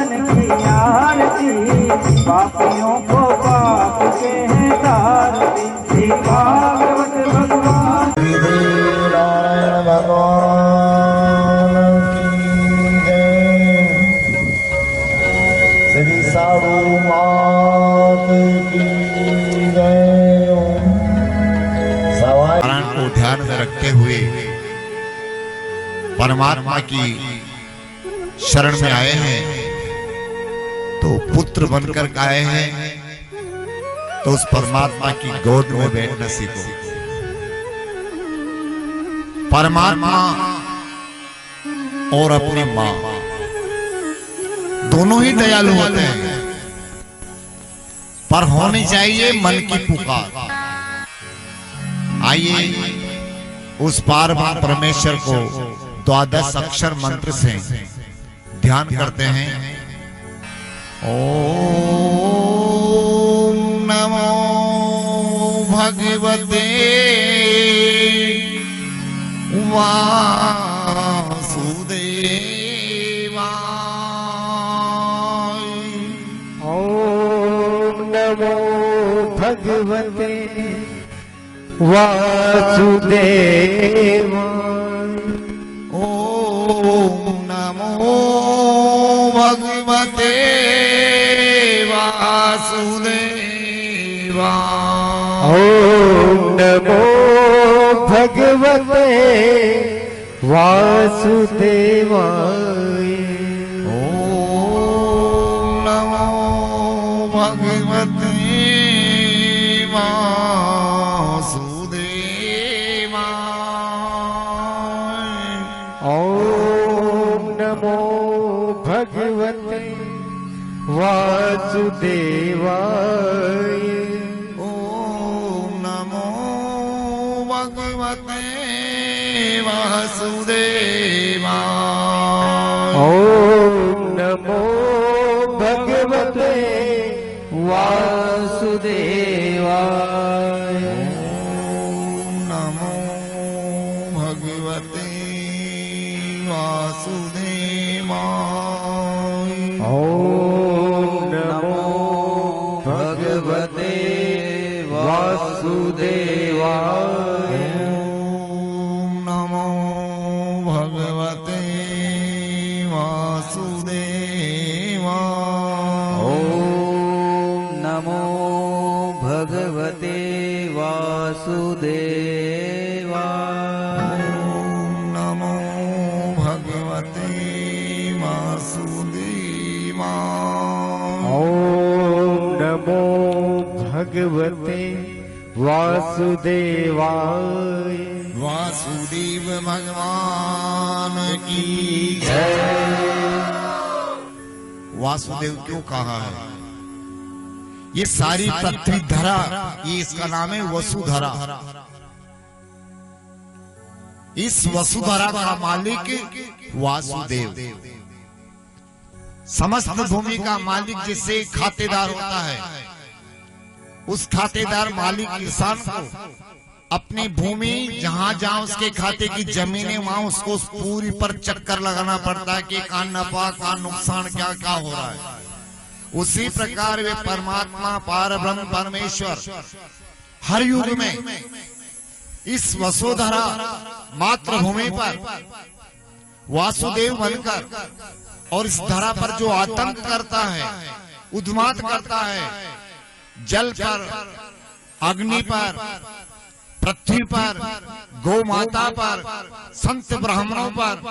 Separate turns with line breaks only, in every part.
चरण की आरती, पापियों को पाप के हैं तारती। श्री भागवत भगवान
नारायण भगवान की जय। श्री साधु मात की जय।
प्राण को ध्यान में रखते हुए परमात्मा की शरण में आए हैं, तो पुत्र बनकर आए हैं, तो उस परमात्मा की गोद में बैठना सीखो। परमात्मा और अपनी मां दोनों ही दयालु होते हैं, पर होनी चाहिए मन की पुकार। आइए उस पारब्रह्म परमेश्वर को द्वादश अक्षर मंत्र से ध्यान करते हैं। ओम नमो भगवते वासुदेवाय।
ओम नमो भगवते वासुदेवाय।
ओम नमो भगवते वासुदेवाय।
ओम नमो भगवते वासुदेवाय।
ओम नमो भगवते वासुदेवाय।
ओम नमो भगवते वासुदेवाय।
ओम नमो भगवते वासुदेवाय।
ओम नमो भगवते वासुदेवाय।
ओम नमो भगवते वासुदेवाय।
ओम नमो भगवते वासुदेवाय।
ओम नमो भगवते वासुदेवाय।
ओम नमो भगवते वासुदेवाय।
ओम नमो भगवते वासुदेवाय।
ओम नमो भगवते वासुदेवाय।
वासुदेव भगवान की
जय।
वासुदेव क्यों कहा है? ये सारी पृथ्वी धरा, ये इसका नाम है वसुधरा। इस वसुधरा का मालिक वासुदेव। समस्त भूमि का मालिक जिससे खातेदार होता है, उस खातेदार मालिक किसान को अपनी भूमि जहां जहां उसके खाते की जमीन है, वहां उसको उस पूरी पर चक्कर लगाना पड़ता है कि कहां नफा कहां नुकसान क्या क्या हो रहा है। उसी प्रकार वे परमात्मा पारब्रह्म परमेश्वर हर युग में इस वसुधरा मातृभूमि पर वासुदेव बनकर और इस धरा पर जो आतंक करता है, उन्माद करता है, जल पर, अग्नि पर, पृथ्वी पर, गौ माता पर, संत ब्राह्मणों पर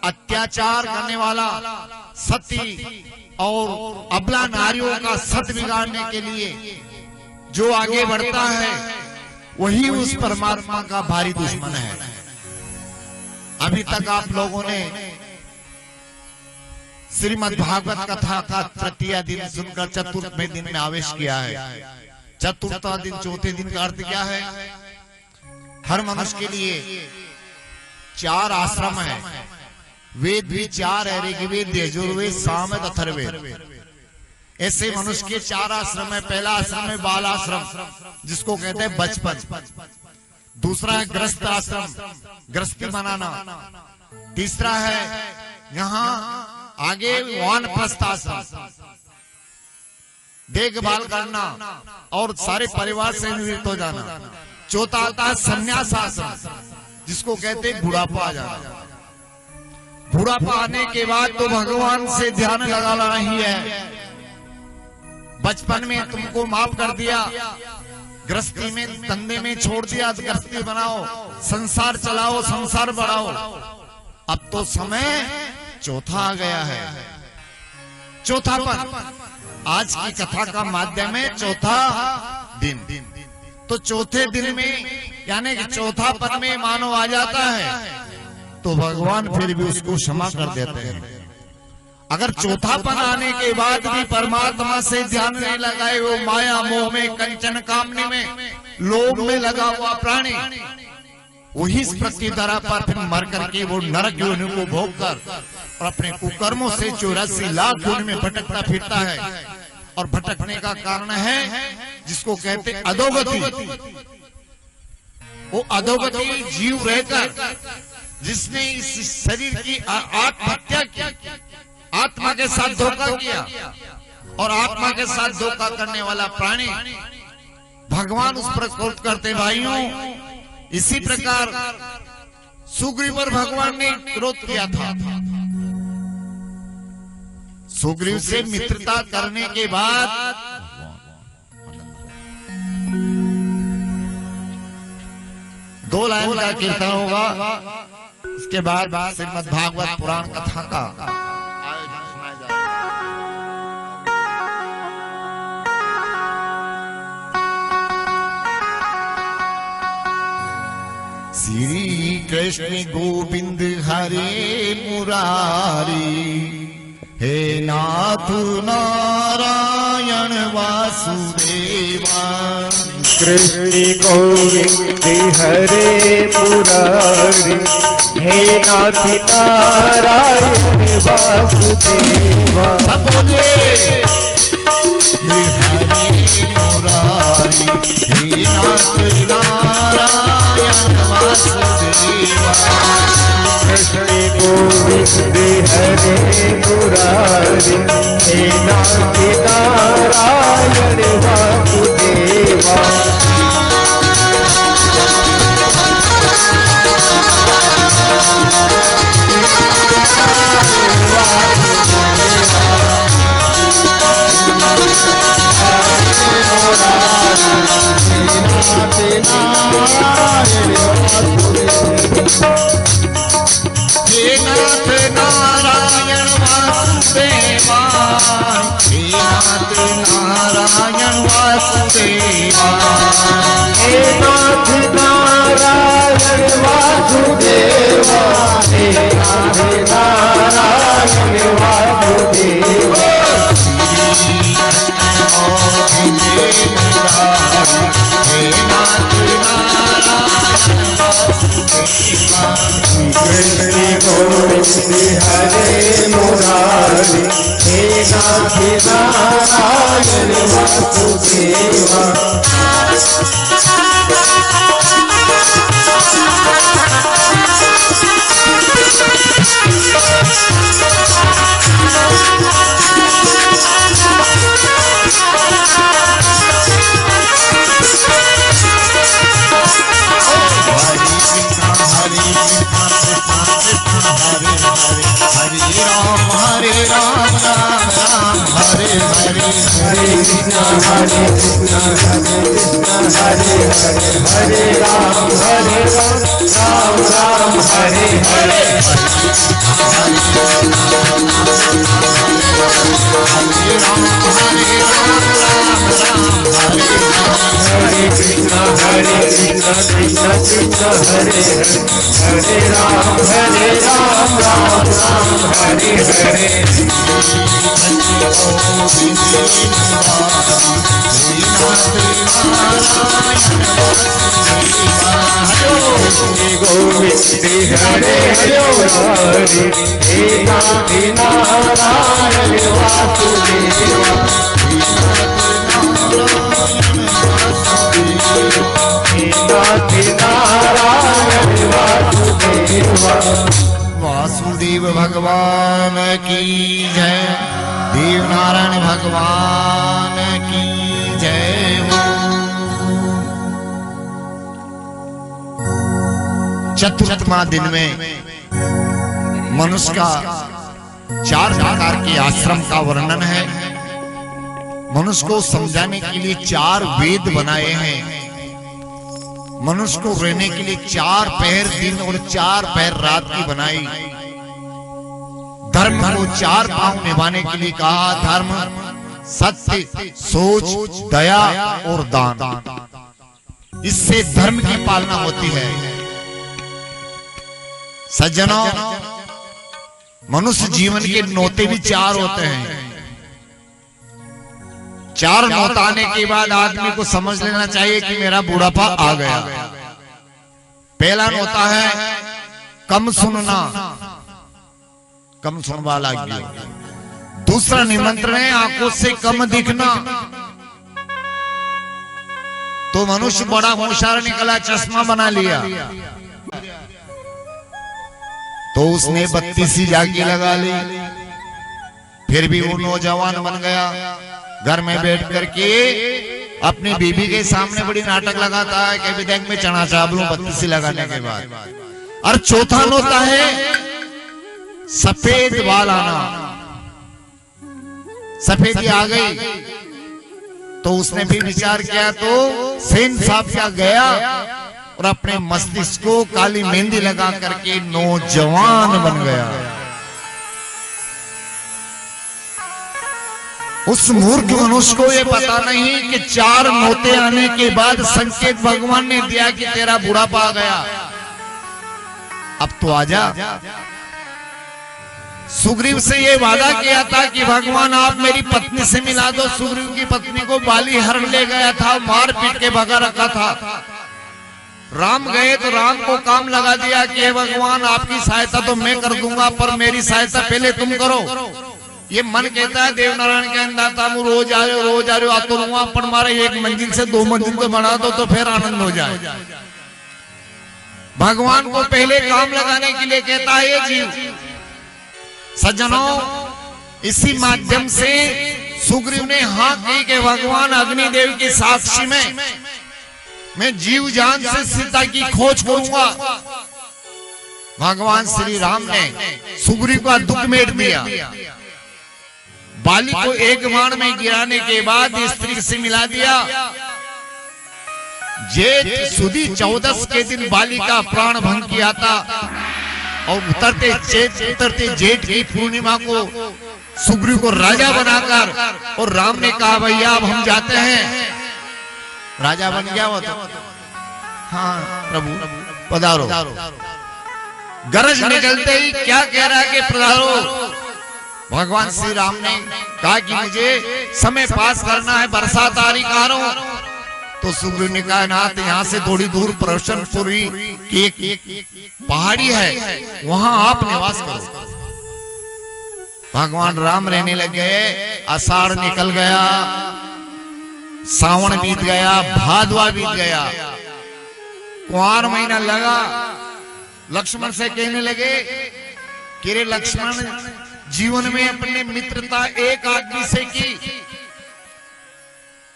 अत्याचार करने वाला सती और अबला नारियों का सत बिगाड़ने के लिए जो आगे बढ़ता है, वही उस परमात्मा का भारी दुश्मन है। अभी तक आप लोगों ने श्रीमद् भागवत कथा का तृतीय दिन सुनकर चतुर्थवें दिन में आवेश किया है। चतुर्था दिन, चौथे दिन का अर्थ क्या है? हर मनुष्य के लिए 4 आश्रम है। वेद भी 4 है, ऋग्वेद, यजुर्वेद, सामवेद, अथर्ववेद। ऐसे मनुष्य के 4 आश्रम है। पहला आश्रम है बाल आश्रम, जिसको कहते हैं बचपन। दूसरा है गृहस्थ आश्रम, गृहस्थी बनाना। तीसरा है यहाँ आगे वानप्रस्थ आश्रम, देखभाल करना और सारे परिवार से निवृत्त हो जाना। चौथा आता है संन्यास आश्रम, जिसको कहते हैं बुढ़ापा आ जाना। बुढ़ापा आने के बाद तो भगवान से ध्यान लगाना ही है। बचपन में तुमको माफ कर दिया, गृहस्थी में धंधे में छोड़ दिया, तो गृहस्थी बनाओ, संसार चलाओ, संसार बढ़ाओ। अब तो समय चौथा आ गया है, चौथापन। आज की कथा का माध्यम है चौथा दिन। तो चौथे दिन में यानी कि चौथापन में मानव आ जाता है तो भगवान फिर भी उसको क्षमा कर देते हैं। अगर चौथापन आने के बाद भी परमात्मा से ध्यान नहीं लगाए, वो माया मोह में, कंचन कामने में, लोभ में लगा हुआ प्राणी वही इस पृथ्वी धरा पर फिर मर करके वो नरक योनि को भोग कर और अपने कुकर्मों से 84 लाख योनि में भटकता फिरता है। और भटकने का कारण है जिसको कहते अधोगति। वो अधोगति जीव रहकर जिसने इस शरीर की आत्महत्या की, आत्मा के साथ धोखा किया, और आत्मा के साथ धोखा करने वाला प्राणी भगवान उस पर क्रोध करते। भाइयों, इसी प्रकार सुग्रीव पर भगवान ने क्रोध किया था। सुग्रीव से मित्रता करने के बाद दो लाइन का कीर्तन होगा, उसके बाद श्रीमद् भागवत पुराण कथा का आयोजन सुनाया जाएगा। श्री कृष्ण गोविंद हरे मुरारी, हे नाथ नारायण वासुदेवा।
कृष्ण गोविंद हरे मुरारी, हे नाथ नारायण वासुदेवा।
सब बोलिए, हे हरे मुरारी, हे नाथ नारायण वासुदेवा।
कृष्ण गोविंद हरे मुरारी, हे नाथ नारायण वासुदेवा।
हे नाथ नारायण वासुदेवा, हे नाथ नारायण वासुदेवा।
हे नाथ नारायण वासुदेवा, हे नाथ नारायण वासुदेवा।
हे नाथ नारायण वासुदेवा।
कृष्ण गोविंद हरे मुरारी, हे नाथ नारायण वासुदेवा।
हरे राम राम राम हरे हरे,
हरे कृष्णा हरे कृष्णा हरे हरे, हरे राम राम राम हरे हरे। हरे कृष्णा कृष्णा कृष्णा हरे हरे, हरे राम राम राम हरे हरे। गोविंद हरे हरे मुरारी, हे नाथ नारायण वासुदेवा। हे नाथ नारायण वासुदेवा।
वासुदेव भगवान भगवान की जय, देवनारायण भगवान की जय। चतुर्थमा दिन में मनुष्य का 4 प्रकार के आश्रम का वर्णन है। मनुष्य को समझाने के लिए 4 वेद बनाए हैं। मनुष्य को रहने के लिए 4 पहर दिन और 4 पहर रात की बनाई। धर्म को 4 पांव निभाने के लिए कहा। धर्म, सत्य, सोच, दया और दान। इससे धर्म की पालना होती है। सज्जनों, मनुष्य जीवन के नोते भी 4 होते हैं। 4 नौता आने के बाद आदमी को समझ लेना चाहिए कि मेरा बुढ़ापा आ गया। पहला नौता है कम सुनना, कम सुन वाला। दूसरा निमंत्रण है आंखों से कम दिखना। तो मनुष्य बड़ा होशियार निकला, चश्मा बना लिया। तो उसने 32 जागी लगा ली। फिर भी वो नौजवान बन गया। घर में बैठ करके अपनी बीबी के सामने बड़ी नाटक लगाता है कि विदेश में चना चावलों 32 लगाने के बाद। और चौथा नौता है सफेद बाल आना। सफेदी आ गई तो उसने भी विचार किया, तो सेन साहब क्या गया और अपने मस्तिष्क को काली मेहंदी लगा करके नौजवान बन गया। उस मूर्ख मनुष्य को यह पता नहीं कि 4 नौते आने के बाद संकेत भगवान ने दिया कि तेरा बुढ़ापा आ गया, अब तो आजा। सुग्रीव से ये वादा किया था कि भगवान आप मेरी पत्नी से मिला दो। सुग्रीव की पत्नी को बाली हरण ले गया था, मार पीट के भगा रखा था। राम गए तो राम को काम लगा दिया कि हे भगवान आपकी सहायता तो मैं कर दूंगा, पर मेरी सहायता पहले तुम करो। ये मन कहता है देवनारायण के अंदाता मु रोज आ रहे हो आतो लूंगा, पर मारे 1 मंजिल से 2 मंजिल तो बढ़ा दो तो फिर आनंद हो जाए। भगवान को पहले काम लगाने के लिए कहता है ये जीव। सज्जनों, इसी माध्यम से सुग्रीव ने हाँ की कि भगवान अग्निदेव की साक्षी में मैं जीव जान से सीता की खोज करूंगा। भगवान श्री राम ने सुग्रीव का दुख मेट दिया। बाली को 1 बाण में गिराने के बाद स्त्री से मिला दिया। जेठ सुदी 14 के दिन बाली का प्राण भंग किया था और उतरते जेठ की पूर्णिमा को सुग्रीव को राजा बनाकर, और राम ने कहा भैया अब हम जाते हैं। राजा बन गया वो तो। हाँ प्रभु पधारो। गरज निकलते ही क्या कह रहा है कि पधारो। भगवान श्री राम ने कहा कि मुझे समय पास करना है, बरसात आ रही कारों। तो सुग्रीव ने कहा नाथ यहाँ से थोड़ी दूर प्रवशनपुरी की एक पहाड़ी है, वहां आप निवास करो। भगवान राम रहने लग गए। आषाढ़ निकल गया, सावन बीत गया, भादवा बीत गया, कुंवार महीना लगा। लक्ष्मण से कहने लगे कि रे लक्ष्मण, जीवन में अपने मित्रता एक आदमी से की,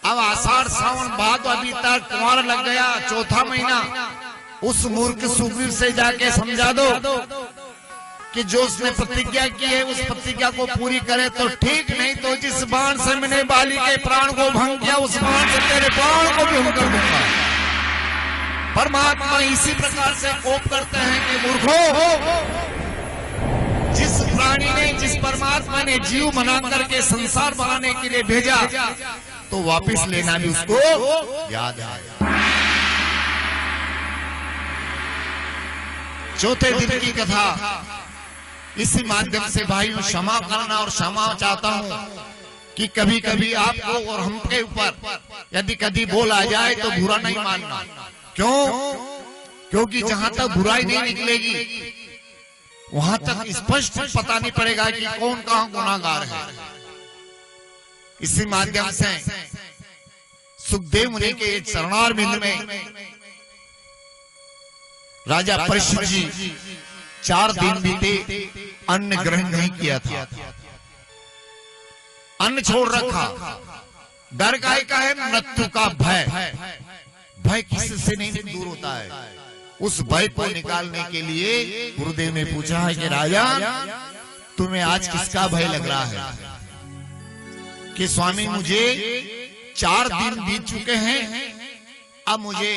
अब आषाढ़ सावन भादवा बीता, कुंवार लग गया, 4था महीना। उस मूर्ख सुग्रीव से जाके समझा दो कि जो उसने प्रतिज्ञा की है उस प्रतिज्ञा को पूरी करे तो ठीक, नहीं तो जिस बाण से मैंने बाली के प्राण को भंग किया उस बाण से तेरे प्राण को भी हम कर दूंगा। परमात्मा इसी प्रकार से कोप करते हैं कि मूर्खों, जिस प्राणी ने, जिस परमात्मा ने जीव बना करके संसार बनाने के लिए भेजा, तो वापस लेना भी उसको याद है। चौथे दिन की कथा। इसी माध्यम से भाइयों क्षमा करना, और क्षमा चाहता हूं कि कभी कभी आपको और हमके ऊपर यदि कभी बोल आ जाए तो बुरा नहीं मानना। क्यों? क्योंकि जहां तक बुराई नहीं निकलेगी वहां तक स्पष्ट पता नहीं पड़ेगा कि कौन कहां गुनाहगार है। इसी माध्यम से सुखदेव मुनि के चरणारविंद में राजा परीक्षित जी 4 दिन बीते, अन्न ग्रहण नहीं किया था, अन्न छोड़ रखा। डर का है मृत्यु का भय। भय किससे नहीं दूर होता है। उस भय को निकालने के लिए गुरुदेव ने पूछा है कि राजा, तुम्हें आज किसका भय लग रहा है? कि स्वामी, मुझे 4 दिन बीत चुके हैं, अब मुझे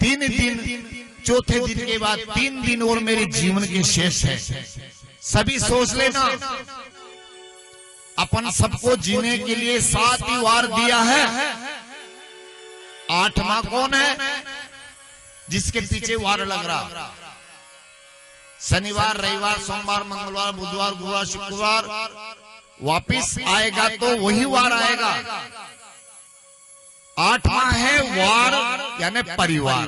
3 दिन, चौथे दिन के बाद 3 दिन और मेरे जीवन के शेष है। सभी सोच लेना, अपन सबको जीने के लिए 7 ही वार दिया है, 8वां कौन है जिसके पीछे वार लग रहा? शनिवार, रविवार, सोमवार, मंगलवार, बुधवार, गुरुवार, शुक्रवार वापिस आएगा तो वही वार आएगा। 8वां है वार यानी परिवार।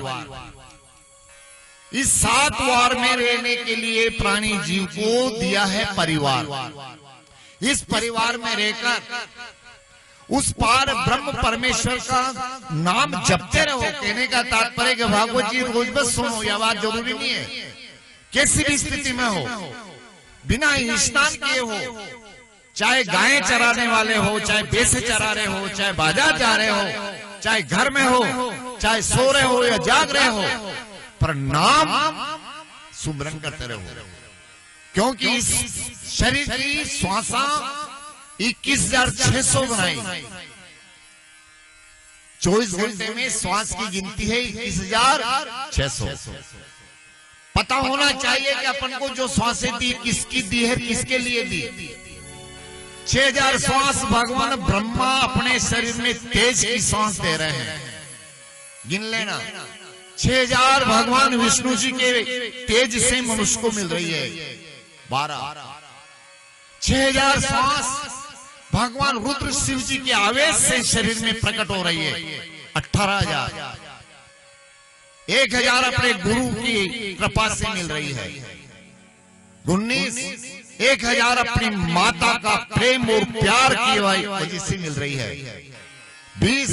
इस 7 वार में रहने के लिए प्राणी जीव को दिया है परिवार। इस परिवार में रहकर उस पार ब्रह्म परमेश्वर का नाम जपते रहो। कहने का तात्पर्य कि भागवत जी रोज बस सुनो, यह बात जरूरी नहीं है। कैसी भी स्थिति में हो, बिना स्नान किए हो, चाहे गायें चराने वाले हो, चाहे भैंसे चरा रहे हो, चाहे बाजार जा रहे हो, चाहे घर में हो, चाहे सो रहे हो या जाग रहे हो, पर नाम सुमरन करते रहो। क्योंकि इस शरीर की श्वासा 21,600 बनाई। 24 घंटे में श्वास की गिनती है 21,600। पता होना चाहिए कि अपन को जो श्वासें दी किसकी दी है, किसके लिए दी। 6,000 श्वास भगवान ब्रह्मा अपने शरीर में तेज की सांस दे रहे हैं। गिन लेना, 6,000 भगवान विष्णु जी के तेज से मनुष्य को मिल रही है। 12, 6,000 श्वास भगवान रुद्र शिव जी के आवेश से शरीर में प्रकट हो रही है। 18,000, 1,000 अपने गुरु की कृपा से मिल रही है। 19, 1,000 अपनी माता का प्रेम और प्यार की वजह से मिल रही है। 20,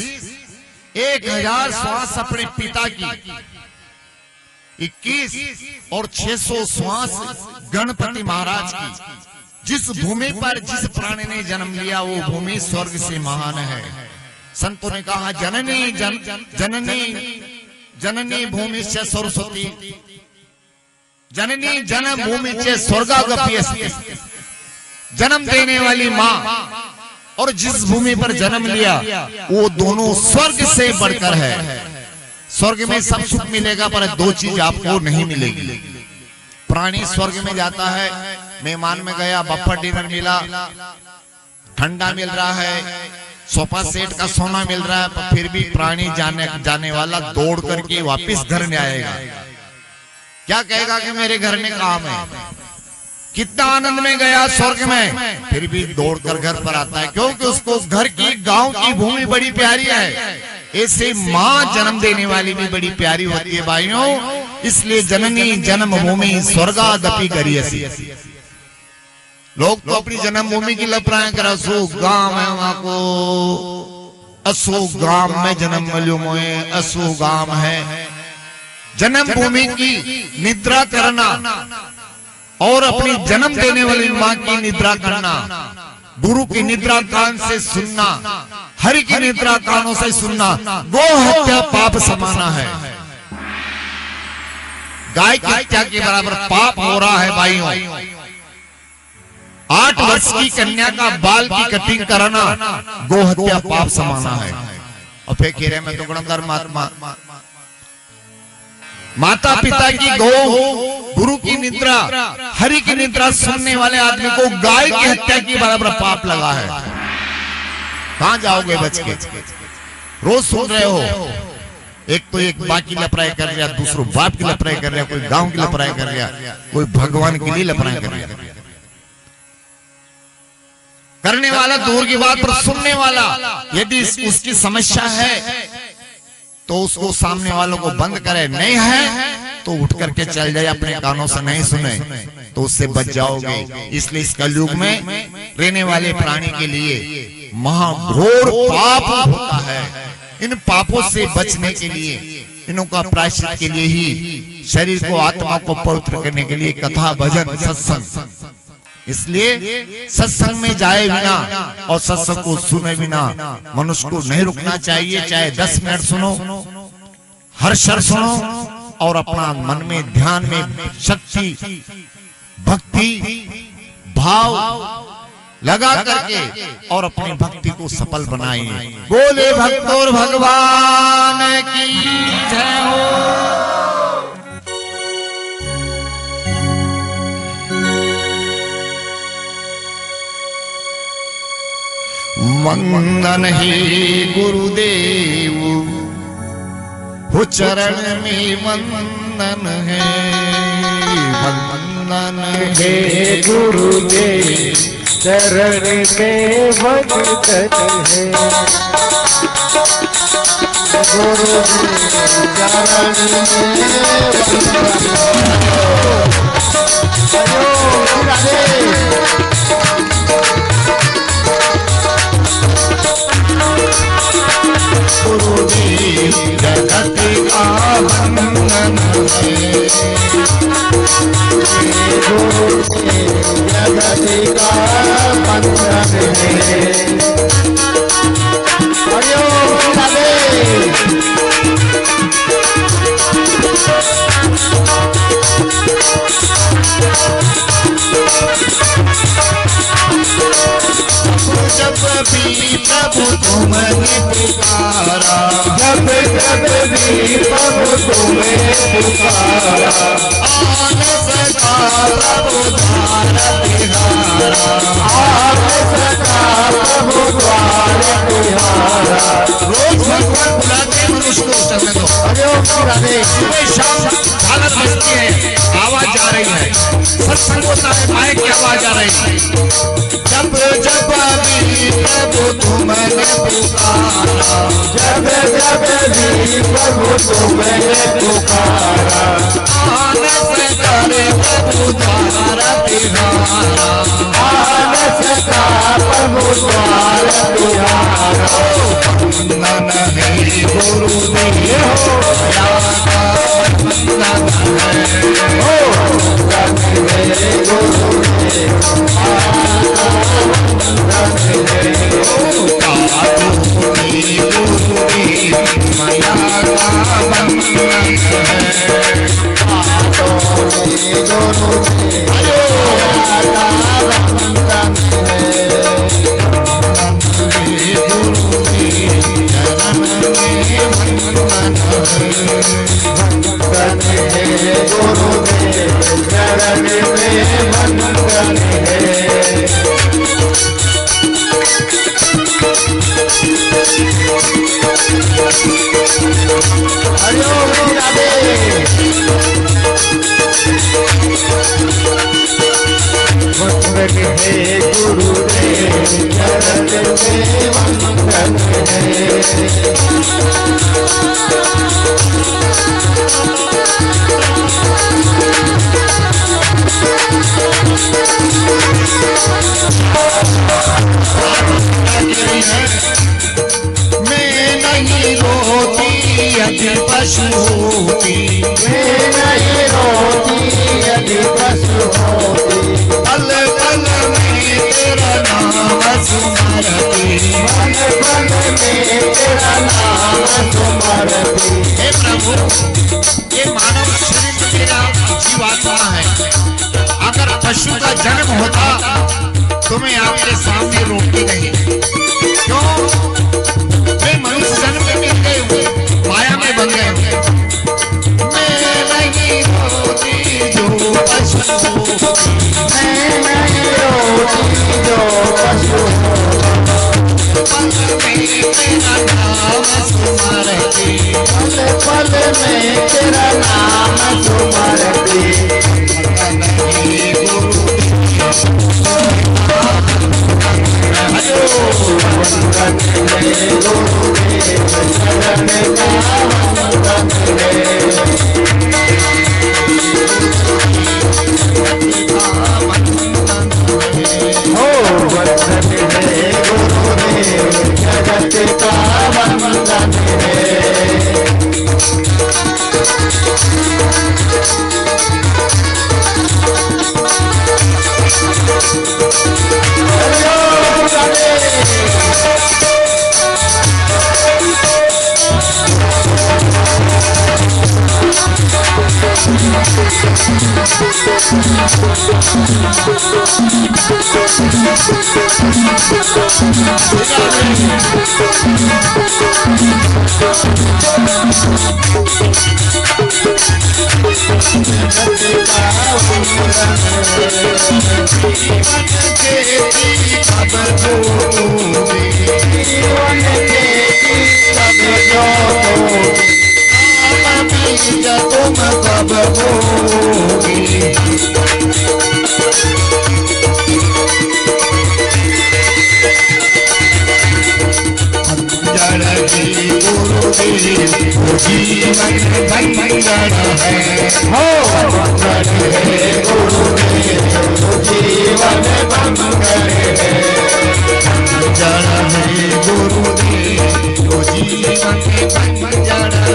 1,000 श्वास अपने पिता की। 21 और 600 श्वास गणपति महाराज की। जिस भूमि पर जिस प्राणी ने जन्म लिया वो भूमि स्वर्ग से महान है। संतों ने कहा जननी जननी जननी भूमि से सरस्वती, जननी जन्म भूमि से स्वर्गागपि अस्ति। जन्म देने वाली माँ और जिस भूमि पर जन्म लिया वो दोनों स्वर्ग से बढ़कर है। स्वर्ग में सब सुख मिलेगा पर 2 चीज आपको नहीं मिलेगी। प्राणी स्वर्ग में जाता है, मेहमान में गया, बफर डिनर मिला, ठंडा मिल रहा है, सोफा सेट का सोना मिल रहा है, पर फिर भी प्राणी जाने वाला दौड़ करके वापस घर नहीं आएगा। क्या कहेगा कि मेरे घर में काम है। कितना आनंद में गया स्वर्ग में, फिर भी दौड़कर घर पर आता है, क्योंकि उसको घर की गांव की भूमि बड़ी प्यारी है। ऐसे माँ जन्म देने वाली भी बड़ी प्यारी होती है भाइयों। इसलिए जननी जन्म भूमि स्वर्गादपि गरीयसी। लोग तो अपनी जन्मभूमि की लपराएं कर, असो गांव है वहां को, असो गांव में जन्म मल्यो मोए, असो गांव है। जन्मभूमि की निद्रा करना और अपनी जन्म देने वाली माँ की निद्रा करना, गुरु की निद्रा कान से सुनना, हरि की निद्रा कानों से सुनना, गो हत्या पाप समाना है। गाय की हत्या के बराबर पाप हो रहा है भाइयों। 8 वर्ष की कन्या का बाल की कटिंग कराना गो हत्या पाप समाना है। और फिर कह रहे मैं तो गणधर महात्मा, माता पिता की गो, गुरु की निद्रा, हरि की निद्रा सुनने वाले आदमी को गाय की हत्या की बराबर पाप लगा है। कहां जाओगे बच के? रोज सुन रहे हो, एक तो एक माँ की लपराई कर रहा, दूसरों बाप की लपराई कर रहा, कोई गांव की लपराई कर रहा, कोई भगवान के लिए लपराई कर रहा। करने वाला दूर की बात, पर सुनने वाला यदि उसकी समस्या है तो उसको सामने वालों को बंद करे, नहीं है तो उठ करके चल जाए, अपने कानों से नहीं सुने तो उससे बच जाओगे। इसलिए इस कलयुग में रहने वाले प्राणी के लिए महाघोर पाप होता है। इन पापों से बचने के लिए इनका प्रायश्चित के लिए ही शरीर को आत्मा को पवित्र करने के लिए कथा भजन सत्संग, इसलिए सत्संग में जाए बिना और सत्संग को सुने बिना मनुष्य को नहीं रुकना चाहिए। चाहे 10 मिनट सुनो, हर शर सुनो और अपना मन में ध्यान में शक्ति भक्ति भाव लगा करके और अपनी भक्ति को सफल बनाइए। बोले भक्त और भगवान की जय हो। वंदन हे गुरुदेव हो चरण में वंदन है, वंदन
हे गुरुदेव चरण के वंदन है, गुरुदेव चरण
गुरुदेव जगत का वंदन है,
गुरुदेव जगत का वंदन है।
जब भी प्रभु तुम्हें पुकारा,
जब जब भी प्रभु तुम्हें पुकारा,
आन सका प्रभु द्वार तिहारा,
आन सका प्रभु द्वार तिहारा।
रोज भगवान बुलाते मनुष्य को चलने दो। सुबह शाम झालर बजती है, आवाज आ रही है, सत्संग होता है, माइक की आवाज आ रही है। जब जब भी प्रभु तुम्हें पुकारा,
जब जब भी प्रभु तुम्हें पुकारा,
आन सका प्रभु द्वार तिहारा,
आन सका प्रभु द्वार तिहारा।
वंदन है गुरुदेव वंदन है, मैं नहीं रोती यदि पशु होती,
मैं नहीं रोती यदि पशु होती,
पल पल में तेरा नाम सुमरती,
पल पल में तेरा नाम सुमरती।
हे प्रभु, ये मानव शरीर मेरा जीवात्मा है, अगर पशु का जन्म होता तो मैं आपके सामने रोटी नहीं। क्यों? वे मनुष्य जन्म में मिल गए हुए, माया में बन गए हुए। मैं नहीं रोती जो पशु होती,
मैं नहीं रोती जो पशु होती,
पल में तेरा नाम सुमरती,
पल पल में तेरा नाम सुमरती।
नहीं गुरु
वंदन है गुरुदेव चरण का वंदन है, हो वंदन है गुरुदेव जगत का वंदन है। तुम कब बोगी जीवन बंजर है हो बंजर है गुरुदेव जीवन बंजर है बंजर है गुरुदेव जीवन बंजर है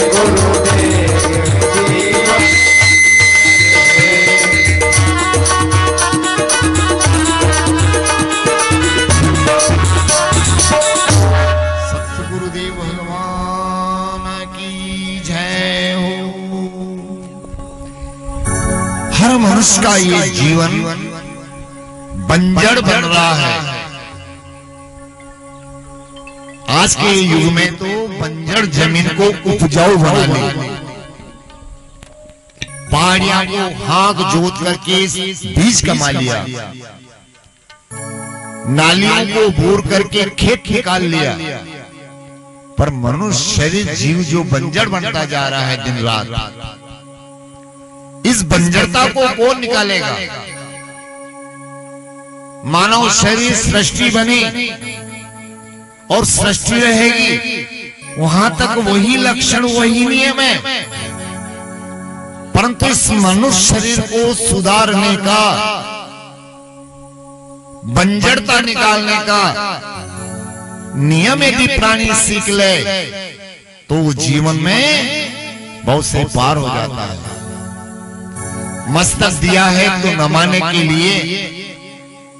गुरुदेव जीवन
गुरुदेव भगवान की जय हो। हर मनुष्य का ये जीवन बंजर बन रहा है। आज के युग में तो बंजर जमीन को उपजाऊ बना ली, पहाड़ियों को हाथ जोत करके बीज कमा लिया, नालियों को बोर करके खेत निकाल लिया, पर मनुष्य शरीर जीव जो बंजर बनता जा रहा है दिन रात, इस बंजरता को कौन निकालेगा? मानव शरीर सृष्टि बनी और सृष्टि रहेगी, वहां तक वही लक्षण वही नियम है, परंतु इस मनुष्य शरीर को सुधारने का, बंजरता निकालने का नियम यदि प्राणी सीख ले तो वो जीवन में बहुत से पार हो जाता है। मस्तक दिया है तो नमाने के लिए,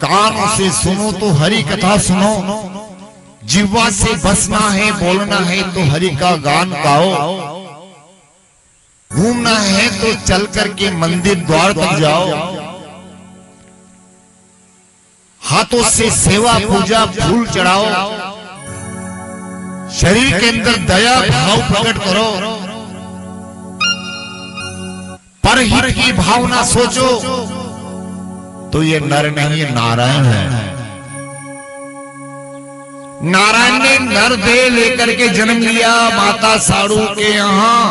कानों से सुनो तो हरि कथा सुनो, जिह्वा से बसना है बोलना है तो हरि का गान गाओ, घूमना है तो चल करके मंदिर द्वार तक जाओ, हाथों से सेवा पूजा फूल चढ़ाओ, शरीर के अंदर दया भाव प्रकट करो, परहित की भावना सोचो, तो ये नर नहीं ये नारायण है। नारायण ने नर देह लेकर के जन्म लिया, माता साड़ू के यहां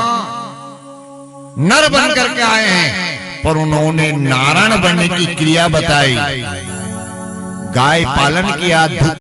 नर बन करके आए हैं, पर उन्होंने नारायण बनने की क्रिया बताई। गाय पालन किया,